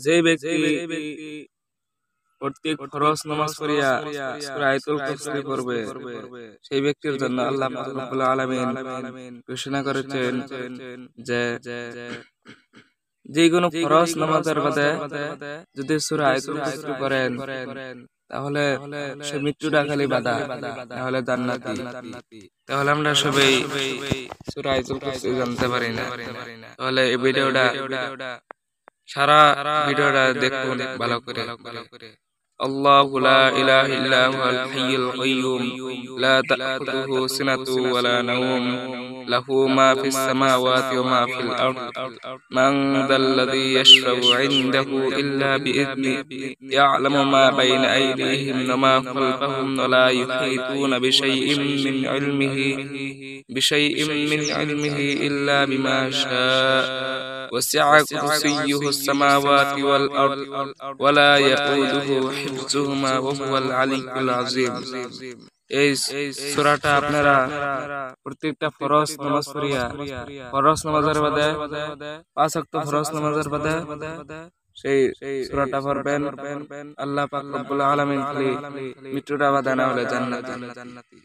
যে ব্যক্তি প্রত্যেক ফরজ নামাজ পড়িয়া সূরা আয়াতুল কুরসি পড়বে সেই ব্যক্তির জন্য আল্লাহ পাক রব্বুল আলামিন ঘোষণা করেছেন যে যে কোনো ফরজ নামাজের বাদে যদি সূরা আয়াতুল কুরসি পড়েন তাহলে সে মৃত্যুটা খালি বাধা, তাহলে জান্নাতি। তাহলে আমরা সবাই সূরা আয়াতুল কুরসি জানতে পারি না। তাহলে এই ভিডিওটা সারা ভিডিওটা দেখুন ভালো করে। আল্লাহু লা ইলাহা ইল্লা হুয়াল হাইয়ুল কাইয়্যুম লা তাখুযুহু সিনাতুন ওয়া লা নাওম লাহু মা ফিস সামাওয়াতি ওয়া মা ফিল আরদ মান যাল্লাযী ইয়াশফা'ু 'ইনদাহু ইল্লা বিইذনিহি ইয়া'লামু মা বাইনা আইদিহিম ওয়া মা খালফাহুম ওয়া লা ইউহীতুনা বিশাইইম মিন ইলমিহি ইল্লা বিমা শা'a وسع كرسيه السماوات والأرض ولا يؤوده حفظهما وهو العلي العظيم। এই সূরাটা আপনারা প্রত্যেকটা ফরজ নামাজ পড়িয়া ফরজ নামাজের বাদে 5 ওয়াক্ত ফরজ নামাজের বাদে সেই সূরাটা পড়বেন। আল্লাহ পাক রব্বুল আলামিন মৃত্যুটা বাধা না হলে জান্নাতি।